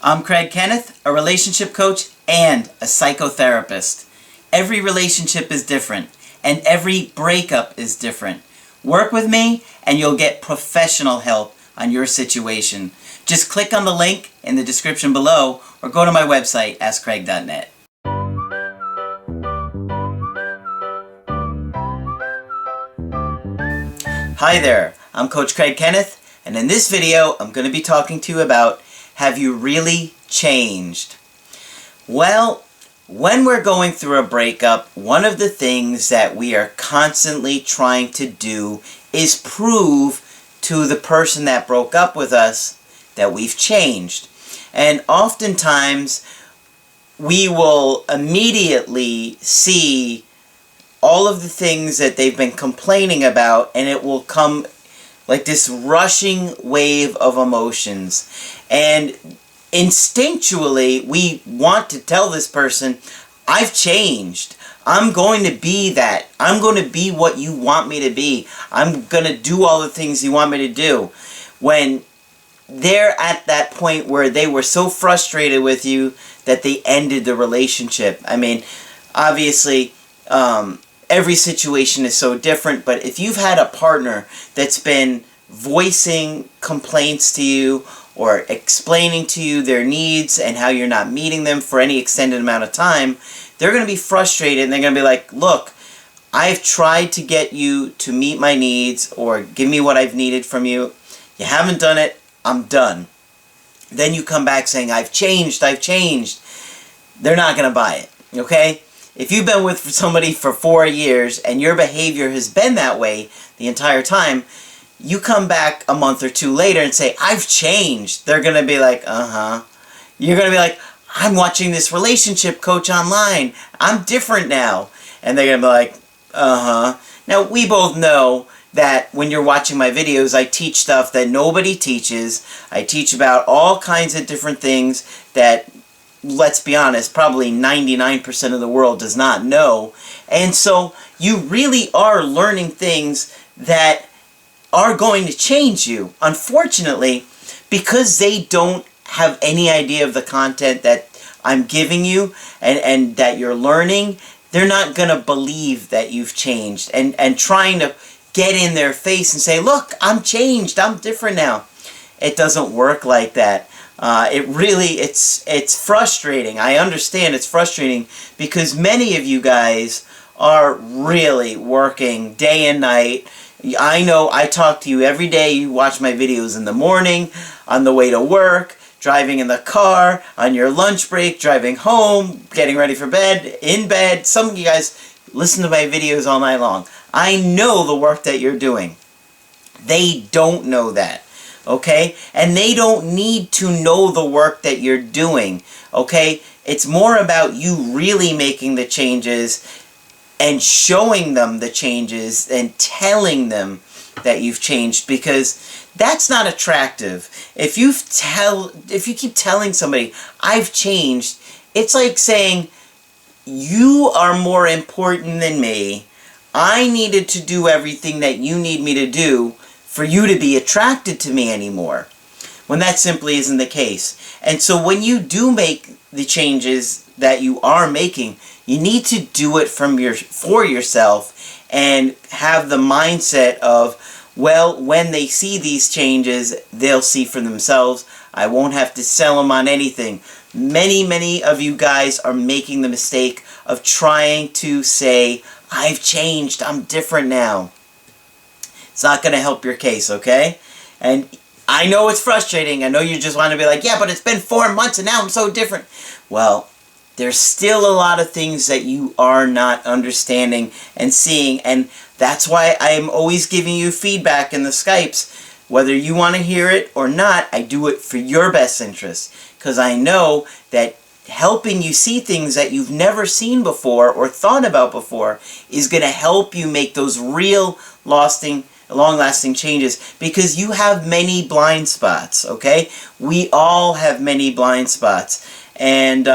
I'm Kenneth, a relationship coach and a psychotherapist. Every relationship is different, and every breakup is different. Work with me, and you'll get professional help on your situation. Just click on the link in the description below, or go to my website, askcraig.net. Hi there, I'm Coach Kenneth, and in this video, I'm going to be talking to you about, have you really changed? Well, when we're going through a breakup, one of the things that we are constantly trying to do is prove to the person that broke up with us that we've changed. And oftentimes, we will immediately see all of the things that they've been complaining about, and it will come like this rushing wave of emotions. And instinctually, we want to tell this person, I've changed. I'm going to be that. I'm going to be what you want me to be. I'm going to do all the things you want me to do. When they're at that point where they were so frustrated with you that they ended the relationship. I mean, obviously, every situation is so different, but if you've had a partner that's been voicing complaints to you or explaining to you their needs and how you're not meeting them for any extended amount of time, they're going to be frustrated and they're going to be like, look, I've tried to get you to meet my needs or give me what I've needed from you. You haven't done it. I'm done. Then you come back saying, I've changed. They're not going to buy it, okay? If you've been with somebody for 4 years and your behavior has been that way the entire time, you come back a month or two later and say, I've changed. They're going to be like, uh-huh. You're going to be like, I'm watching this relationship coach online. I'm different now. And they're going to be like, uh-huh. Now, we both know that when you're watching my videos, I teach stuff that nobody teaches. I teach about all kinds of different things that, let's be honest, probably 99% of the world does not know. And so you really are learning things that are going to change you. Unfortunately, because they don't have any idea of the content that I'm giving you and that you're learning, they're not going to believe that you've changed. And trying to get in their face and say, look, I'm changed, I'm different now. It doesn't work like that. It's frustrating. I understand it's frustrating because many of you guys are really working day and night. I know I talk to you every day. You watch my videos in the morning, on the way to work, driving in the car, on your lunch break, driving home, getting ready for bed, in bed. Some of you guys listen to my videos all night long. I know the work that you're doing. They don't know that. Okay? And they don't need to know the work that you're doing. Okay? It's more about you really making the changes and showing them the changes and telling them that you've changed, because that's not attractive. If you keep telling somebody, I've changed, it's like saying, you are more important than me. I needed to do everything that you need me to do for you to be attracted to me anymore, when that simply isn't the case. And so when you do make the changes that you are making, you need to do it for yourself and have the mindset of, well, when they see these changes, they'll see for themselves. I won't have to sell them on anything. Many of you guys are making the mistake of trying to say, I've changed, I'm different now. It's not going to help your case, okay? And I know it's frustrating. I know you just want to be like, yeah, but it's been 4 months and now I'm so different. Well, there's still a lot of things that you are not understanding and seeing, and that's why I'm always giving you feedback in the Skypes. Whether you want to hear it or not, I do it for your best interest, because I know that helping you see things that you've never seen before or thought about before is going to help you make those real long-lasting changes, because you have many blind spots, okay? We all have many blind spots. And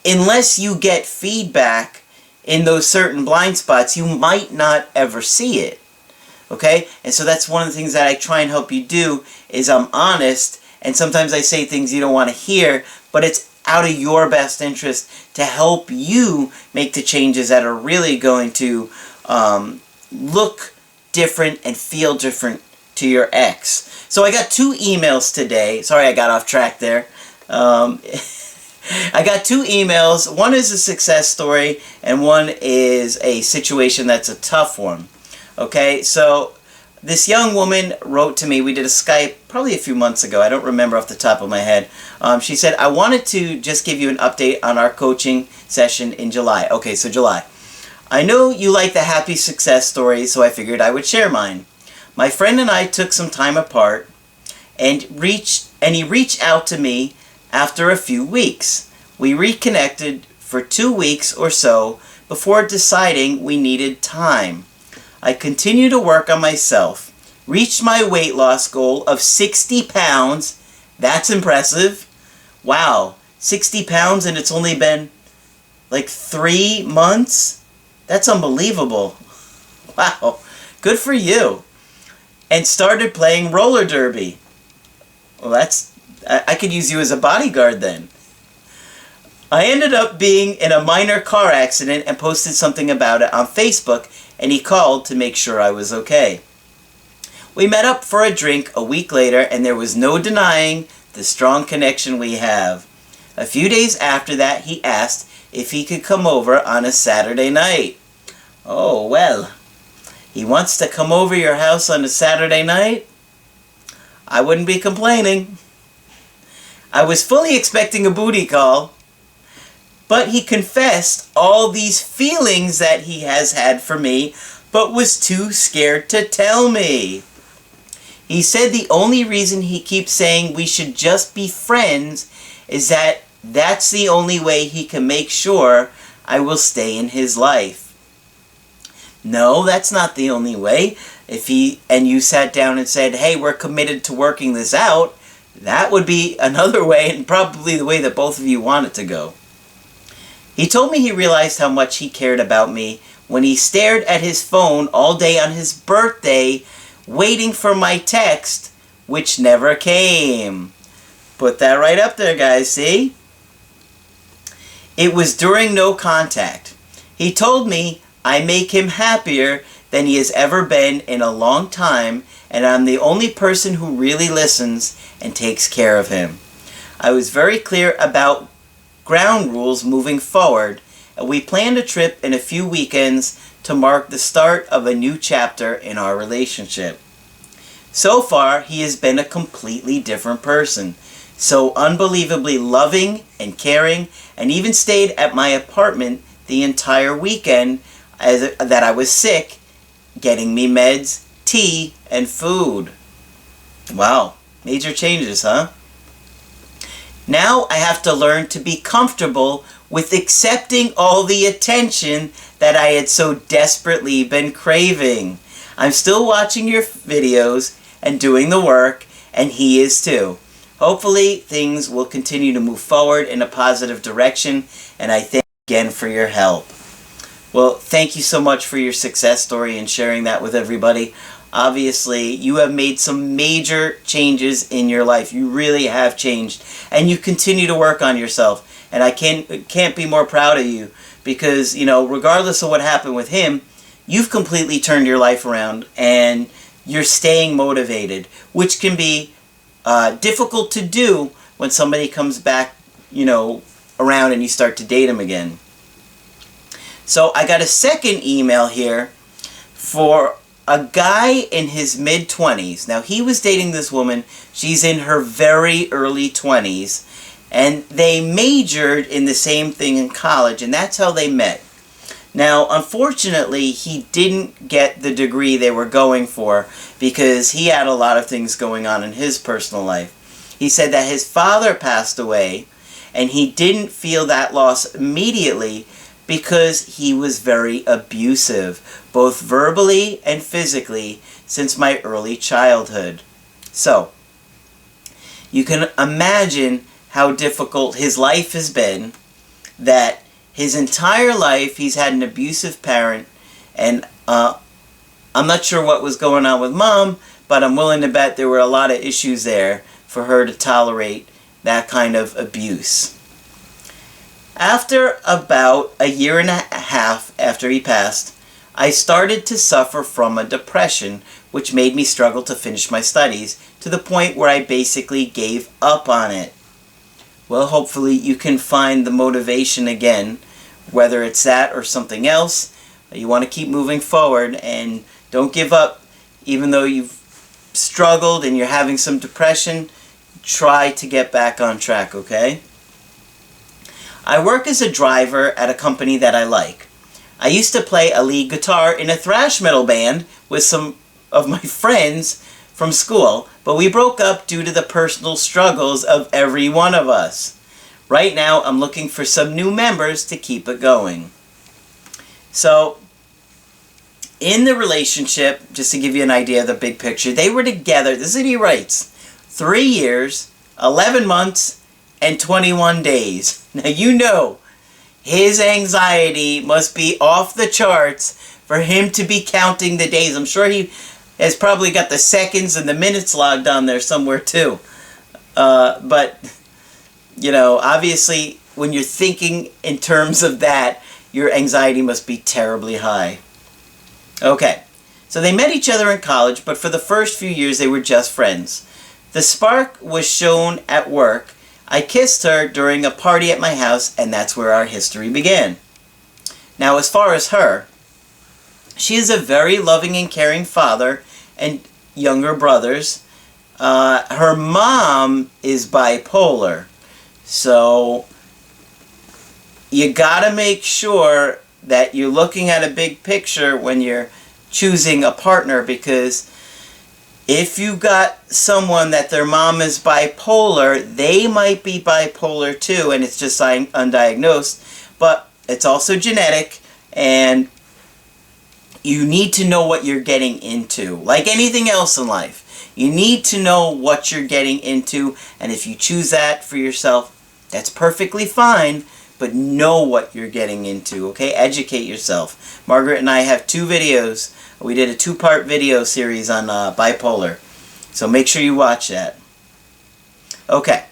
unless you get feedback in those certain blind spots, you might not ever see it. Okay? And so that's one of the things that I try and help you do, is I'm honest and sometimes I say things you don't want to hear, but it's out of your best interest to help you make the changes that are really going to look different and feel different to your ex. So I got 2 emails today. Sorry, I got off track there. I got 2 emails. One is a success story, and one is a situation that's a tough one. Okay, so this young woman wrote to me. We did a Skype probably a few months ago. I don't remember off the top of my head. She said, I wanted to just give you an update on our coaching session in July. Okay, so July. I know you like the happy success stories, so I figured I would share mine. My friend and I took some time apart, and he reached out to me after a few weeks. We reconnected for 2 weeks or so before deciding we needed time. I continue to work on myself, reached my weight loss goal of 60 pounds. That's impressive. Wow, 60 pounds and it's only been like 3 months? That's unbelievable. Wow, good for you. And started playing roller derby. Well, I could use you as a bodyguard then. I ended up being in a minor car accident and posted something about it on Facebook, and he called to make sure I was okay. We met up for a drink a week later, and there was no denying the strong connection we have. A few days after that, he asked if he could come over on a Saturday night. Oh, well, he wants to come over your house on a Saturday night? I wouldn't be complaining. I was fully expecting a booty call, but he confessed all these feelings that he has had for me, but was too scared to tell me. He said the only reason he keeps saying we should just be friends is that that's the only way he can make sure I will stay in his life. No, that's not the only way. If he and you sat down and said, hey, we're committed to working this out, that would be another way, and probably the way that both of you want it to go. He told me he realized how much he cared about me when he stared at his phone all day on his birthday, waiting for my text, which never came. Put that right up there, guys, see? It was during no contact. He told me I make him happier than he has ever been in a long time, and I'm the only person who really listens and takes care of him. I was very clear about ground rules moving forward, and we planned a trip in a few weekends to mark the start of a new chapter in our relationship. So far, he has been a completely different person, so unbelievably loving and caring, and even stayed at my apartment the entire weekend that I was sick, getting me meds, tea, and food. Wow, major changes, huh? Now I have to learn to be comfortable with accepting all the attention that I had so desperately been craving. I'm still watching your videos and doing the work, and he is too. Hopefully things will continue to move forward in a positive direction, and I thank you again for your help. Well, thank you so much for your success story and sharing that with everybody. Obviously, you have made some major changes in your life. You really have changed, and you continue to work on yourself. And I can't be more proud of you because, you know, regardless of what happened with him, you've completely turned your life around, and you're staying motivated, which can be difficult to do when somebody comes back, you know, around and you start to date him again. So I got a second email here for a guy in his mid-20s. Now, he was dating this woman. She's in her very early 20s. And they majored in the same thing in college, and that's how they met. Now, unfortunately, he didn't get the degree they were going for because he had a lot of things going on in his personal life. He said that his father passed away, and he didn't feel that loss immediately because he was very abusive, both verbally and physically, since my early childhood. So, you can imagine how difficult his life has been, that his entire life he's had an abusive parent, and I'm not sure what was going on with mom, but I'm willing to bet there were a lot of issues there for her to tolerate that kind of abuse. After about a year and a half after he passed, I started to suffer from a depression, which made me struggle to finish my studies to the point where I basically gave up on it. Well, hopefully you can find the motivation again, whether it's that or something else. You want to keep moving forward and don't give up. Even though you've struggled and you're having some depression, try to get back on track, okay? I work as a driver at a company that I like. I used to play a lead guitar in a thrash metal band with some of my friends from school, but we broke up due to the personal struggles of every one of us. Right now, I'm looking for some new members to keep it going. So, in the relationship, just to give you an idea of the big picture, they were together, this is what he writes, 3 years, 11 months, and 21 days. Now you know, his anxiety must be off the charts for him to be counting the days. I'm sure he has probably got the seconds and the minutes logged on there somewhere too. But, you know, obviously when you're thinking in terms of that, your anxiety must be terribly high. Okay, so they met each other in college, but for the first few years they were just friends. The spark was shown at work. I kissed her during a party at my house, and that's where our history began. Now, as far as her, she is a very loving and caring father and younger brothers. Her mom is bipolar, so you gotta make sure that you're looking at a big picture when you're choosing a partner, because if you got someone that their mom is bipolar, they might be bipolar too, and it's just undiagnosed, but it's also genetic, and you need to know what you're getting into. Like anything else in life, you need to know what you're getting into, and if you choose that for yourself, that's perfectly fine, but know what you're getting into, okay? Educate yourself. Margaret and I have 2 videos. We did a 2-part video series on bipolar. So make sure you watch that. Okay.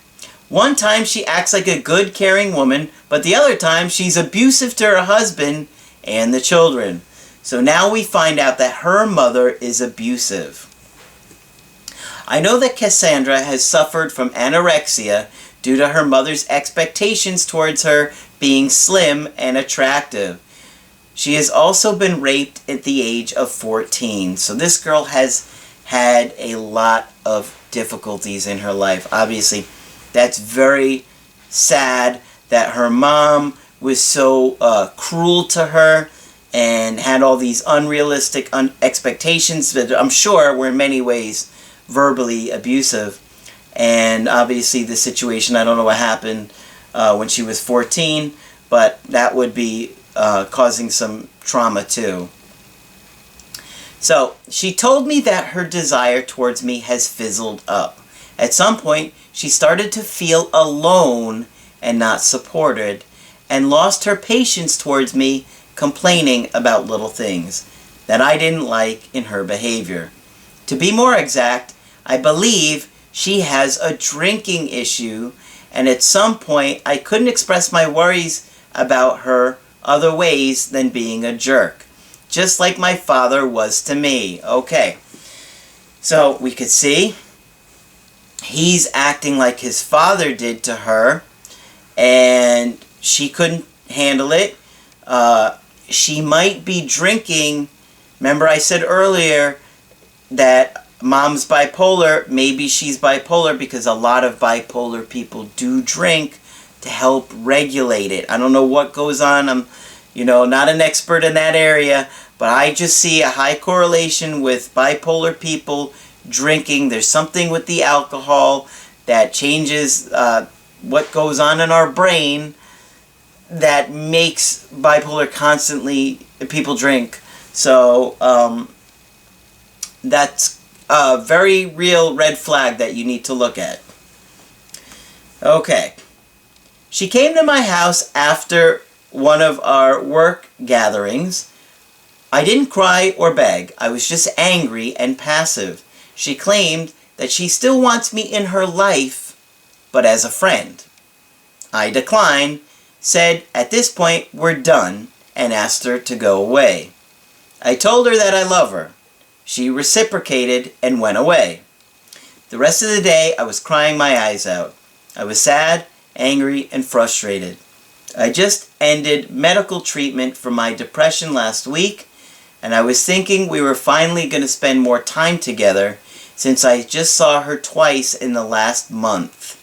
One time she acts like a good, caring woman, but the other time she's abusive to her husband and the children. So now we find out that her mother is abusive. I know that Cassandra has suffered from anorexia due to her mother's expectations towards her being slim and attractive. She has also been raped at the age of 14. So this girl has had a lot of difficulties in her life. Obviously, that's very sad that her mom was so cruel to her and had all these unrealistic expectations that I'm sure were in many ways verbally abusive. And obviously the situation, I don't know what happened when she was 14, but that would be causing some trauma too. So, she told me that her desire towards me has fizzled up. At some point, she started to feel alone and not supported, and lost her patience towards me, complaining about little things that I didn't like in her behavior. To be more exact, I believe she has a drinking issue, and at some point I couldn't express my worries about her other ways than being a jerk, just like my father was to me. Okay, so we could see he's acting like his father did to her, and she couldn't handle it. She might be drinking. Remember I said earlier that mom's bipolar. Maybe she's bipolar because a lot of bipolar people do drink to help regulate it. I don't know what goes on. I'm, not an expert in that area, but I just see a high correlation with bipolar people drinking. There's something with the alcohol that changes what goes on in our brain that makes bipolar constantly people drink. So that's a very real red flag that you need to look at. Okay. She came to my house after one of our work gatherings. I didn't cry or beg. I was just angry and passive. She claimed that she still wants me in her life, but as a friend. I declined, said at this point we're done, and asked her to go away. I told her that I love her. She reciprocated and went away. The rest of the day I was crying my eyes out. I was sad, angry, and frustrated. I just ended medical treatment for my depression last week, and I was thinking we were finally going to spend more time together since I just saw her twice in the last month.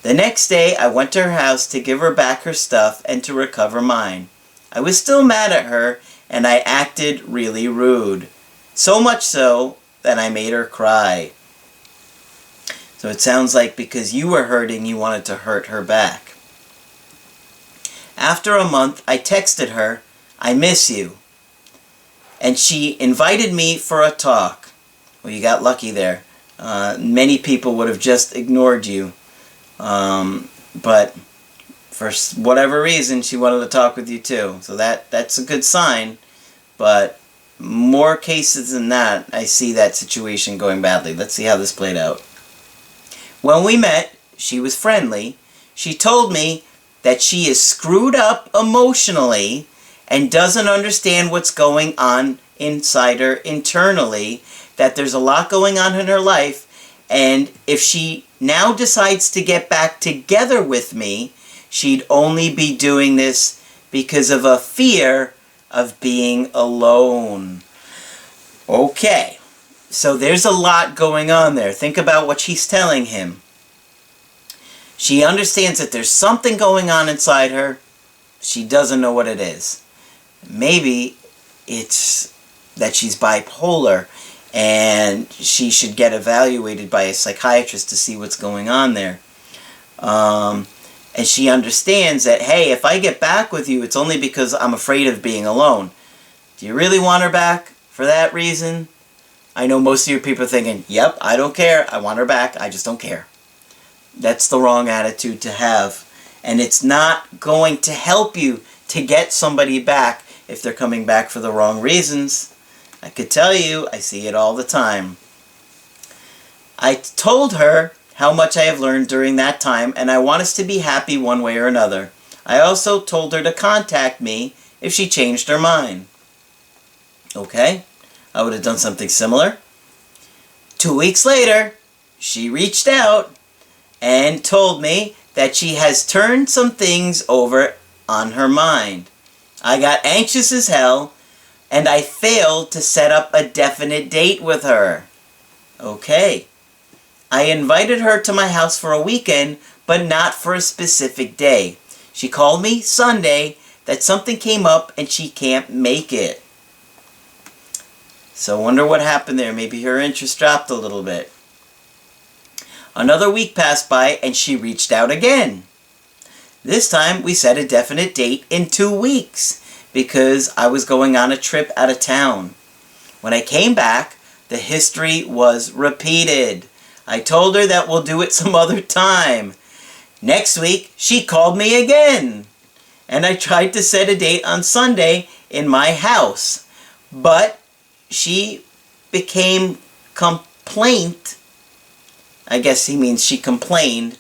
The next day I went to her house to give her back her stuff and to recover mine. I was still mad at her, and I acted really rude. So much so that I made her cry. So it sounds like because you were hurting, you wanted to hurt her back. After a month, I texted her, "I miss you." And she invited me for a talk. Well, you got lucky there. Many people would have just ignored you. But for whatever reason, she wanted to talk with you too. So that's a good sign. But more cases than that, I see that situation going badly. Let's see how this played out. When we met, she was friendly. She told me that she is screwed up emotionally and doesn't understand what's going on inside her internally, that there's a lot going on in her life, and if she now decides to get back together with me, she'd only be doing this because of a fear of being alone. Okay, so there's a lot going on there. Think about what she's telling him. She understands that there's something going on inside her. She doesn't know what it is. Maybe it's that she's bipolar and she should get evaluated by a psychiatrist to see what's going on there. And she understands that, hey, if I get back with you, it's only because I'm afraid of being alone. Do you really want her back for that reason? I know most of you people are thinking, yep, I don't care. I want her back. I just don't care. That's the wrong attitude to have. And it's not going to help you to get somebody back if they're coming back for the wrong reasons. I could tell you, I see it all the time. I told her how much I have learned during that time, and I want us to be happy one way or another. I also told her to contact me if she changed her mind. Okay, I would have done something similar. 2 weeks later, she reached out and told me that she has turned some things over on her mind. I got anxious as hell, and I failed to set up a definite date with her. Okay. I invited her to my house for a weekend, but not for a specific day. She called me Sunday that something came up and she can't make it. So I wonder what happened there. Maybe her interest dropped a little bit. Another week passed by and she reached out again. This time we set a definite date in 2 weeks because I was going on a trip out of town. When I came back, the history was repeated. I told her that we'll do it some other time. Next week, she called me again. And I tried to set a date on Sunday in my house. But she became complaint. I guess he means she complained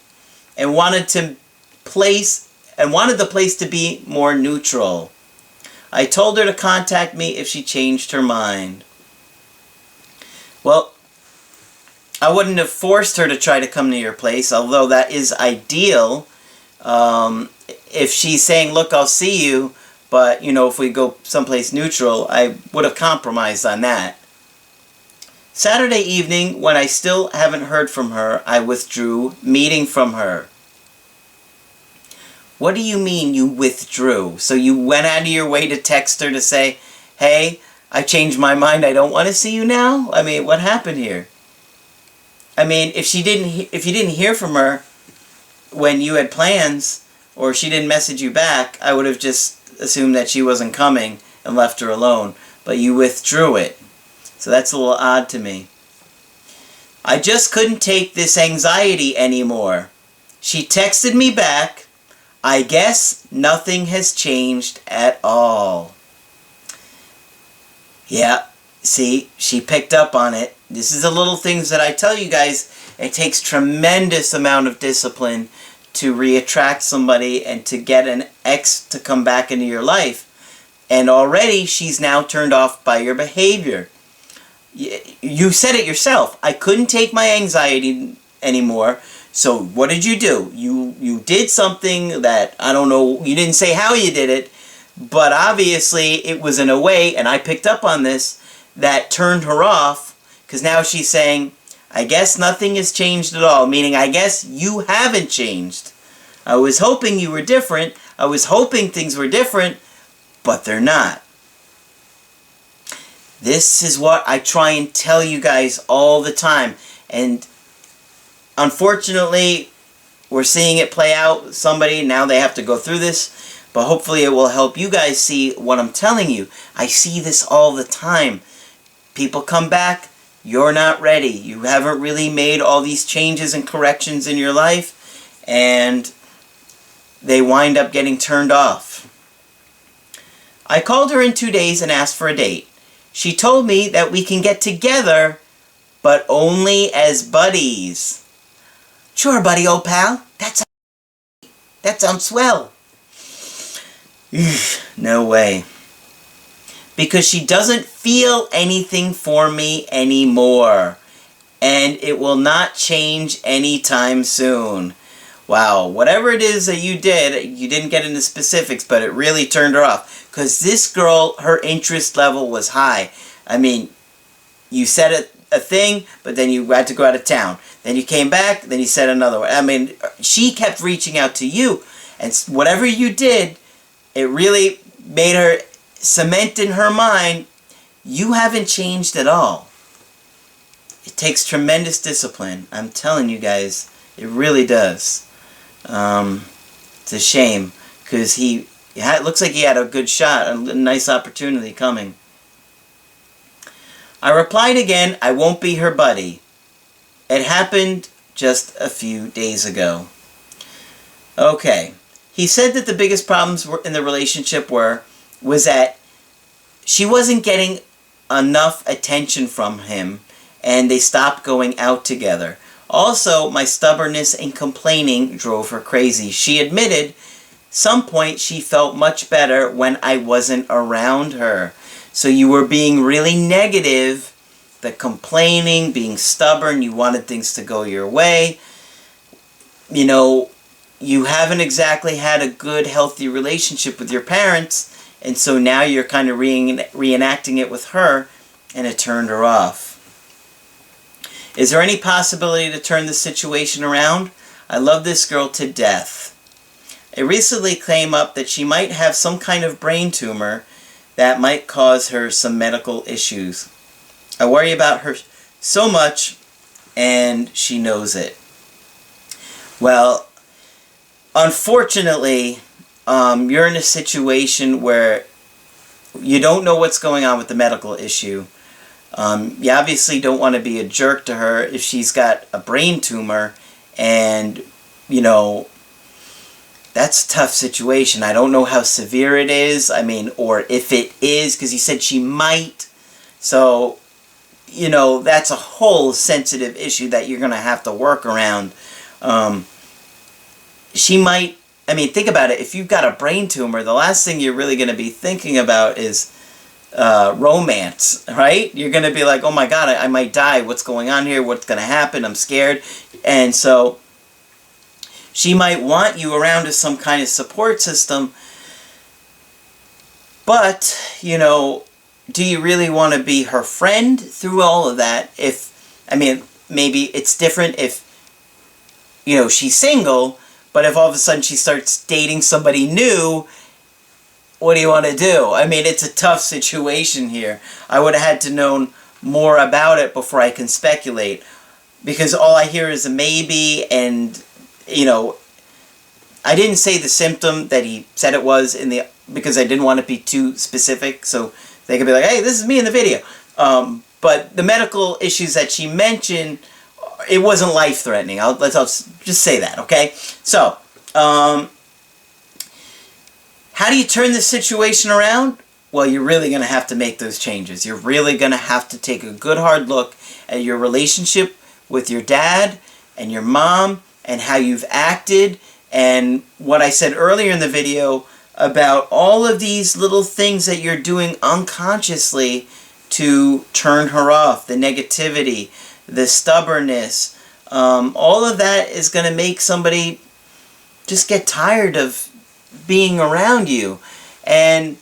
and wanted the place to be more neutral. I told her to contact me if she changed her mind. Well, I wouldn't have forced her to try to come to your place, although that is ideal. If she's saying, look, I'll see you, but, if we go someplace neutral, I would have compromised on that. Saturday evening, when I still haven't heard from her, I withdrew meeting from her. What do you mean you withdrew? So you went out of your way to text her to say, hey, I changed my mind, I don't want to see you now? I mean, what happened here? I mean, if you didn't hear from her when you had plans, or she didn't message you back, I would have just assumed that she wasn't coming and left her alone. But you withdrew it. So that's a little odd to me. I just couldn't take this anxiety anymore. She texted me back, I guess nothing has changed at all. Yeah, see, she picked up on it. this is the little things that I tell you guys. It takes tremendous amount of discipline to reattract somebody and to get an ex to come back into your life. And already she's now turned off by your behavior. You said it yourself. I couldn't take my anxiety anymore. So what did you do? You did something that, I don't know, you didn't say how you did it, but obviously it was in a way, and I picked up on this, that turned her off, because now she's saying, I guess nothing has changed at all, meaning I guess you haven't changed. I was hoping you were different. I was hoping things were different, but they're not. This is what I try and tell you guys all the time. And unfortunately, we're seeing it play out with somebody. Now they have to go through this. But hopefully it will help you guys see what I'm telling you. I see this all the time. People come back. You're not ready. You haven't really made all these changes and corrections in your life. And they wind up getting turned off. I called her in 2 days and asked for a date. She told me that we can get together, but only as buddies. Sure, buddy, old pal. That sounds swell. No way. Because she doesn't feel anything for me anymore. And it will not change anytime soon. Wow, whatever it is that you did, you didn't get into specifics, but it really turned her off. Because this girl, her interest level was high. I mean, you said a thing, but then you had to go out of town. Then you came back, then you said another one. I mean, she kept reaching out to you. And whatever you did, it really made her cement in her mind, you haven't changed at all. It takes tremendous discipline. I'm telling you guys, it really does. It's a shame, because it looks like he had a good shot, a nice opportunity coming. I replied again, I won't be her buddy. It happened just a few days ago. Okay. He said that the biggest problems in the relationship was that she wasn't getting enough attention from him, and they stopped going out together. Also, my stubbornness and complaining drove her crazy. She admitted some point she felt much better when I wasn't around her. So you were being really negative, the complaining, being stubborn, you wanted things to go your way. You know, you haven't exactly had a good, healthy relationship with your parents, and so now you're kind of reenacting it with her, and it turned her off. Is there any possibility to turn the situation around? I love this girl to death. It recently came up that she might have some kind of brain tumor that might cause her some medical issues. I worry about her so much, and she knows it. Well, unfortunately, you're in a situation where you don't know what's going on with the medical issue. You obviously don't want to be a jerk to her if she's got a brain tumor, and, you know, that's a tough situation. I don't know how severe it is, I mean, or if it is, because you said she might. So, you know, that's a whole sensitive issue that you're going to have to work around. She might, I mean, think about it. If you've got a brain tumor, the last thing you're really going to be thinking about is romance, right? You're going to be like, oh my God, I might die. What's going on here? What's going to happen? I'm scared. And so she might want you around as some kind of support system. But, you know, do you really want to be her friend through all of that? I mean, maybe it's different if, you know, she's single, but if all of a sudden she starts dating somebody new, what do you want to do? I mean, it's a tough situation here. I would have had to know more about it before I can speculate. Because all I hear is a maybe, and, you know, I didn't say the symptom that he said it was because I didn't want to be too specific, so they could be like, hey, this is me in the video. But the medical issues that she mentioned, it wasn't life-threatening. I'll just say that, okay? So, how do you turn this situation around? Well, you're really going to have to make those changes. You're really going to have to take a good hard look your relationship with your dad and your mom and how you've acted, and what I said earlier in the video about all of these little things that you're doing unconsciously to turn her off, the negativity, the stubbornness, all of that is going to make somebody just get tired of being around you. And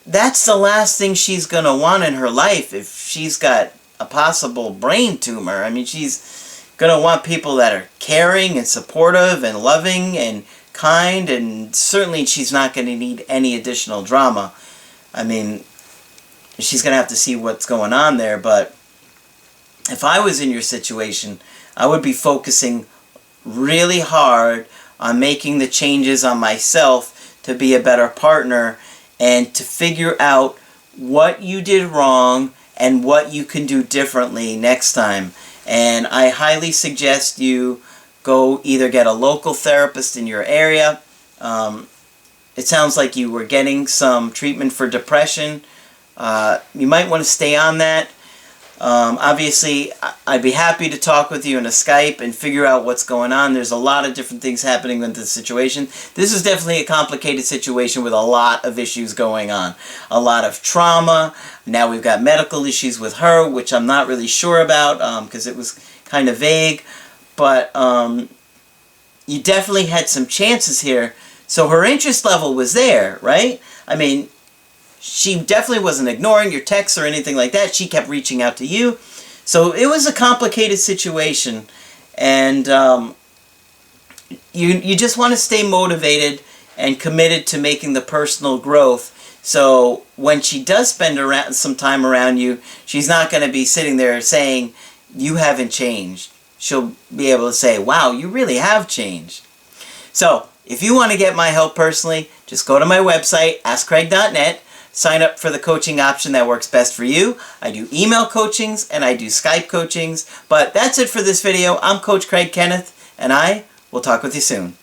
that's the last thing she's going to want in her life if she's got a possible brain tumor. I mean, she's going to want people that are caring and supportive and loving and kind, and certainly she's not going to need any additional drama. I mean, she's going to have to see what's going on there, but if I was in your situation, I would be focusing really hard on making the changes on myself to be a better partner and to figure out what you did wrong and what you can do differently next time. And I highly suggest you go either get a local therapist in your area. It sounds like you were getting some treatment for depression. You might want to stay on that. Obviously, I'd be happy to talk with you in a Skype and figure out what's going on. There's a lot of different things happening with this situation. This is definitely a complicated situation with a lot of issues going on. A lot of trauma. Now we've got medical issues with her, which I'm not really sure about because it was kind of vague. But you definitely had some chances here. So her interest level was there, right? I mean, she definitely wasn't ignoring your texts or anything like that. She kept reaching out to you. So it was a complicated situation. And you just want to stay motivated and committed to making the personal growth. So when she does spend some time around you, she's not going to be sitting there saying, you haven't changed. She'll be able to say, wow, you really have changed. So if you want to get my help personally, just go to my website, askcraig.net. Sign up for the coaching option that works best for you. I do email coachings and I do Skype coachings. But that's it for this video. I'm Coach Craig Kenneth, and I will talk with you soon.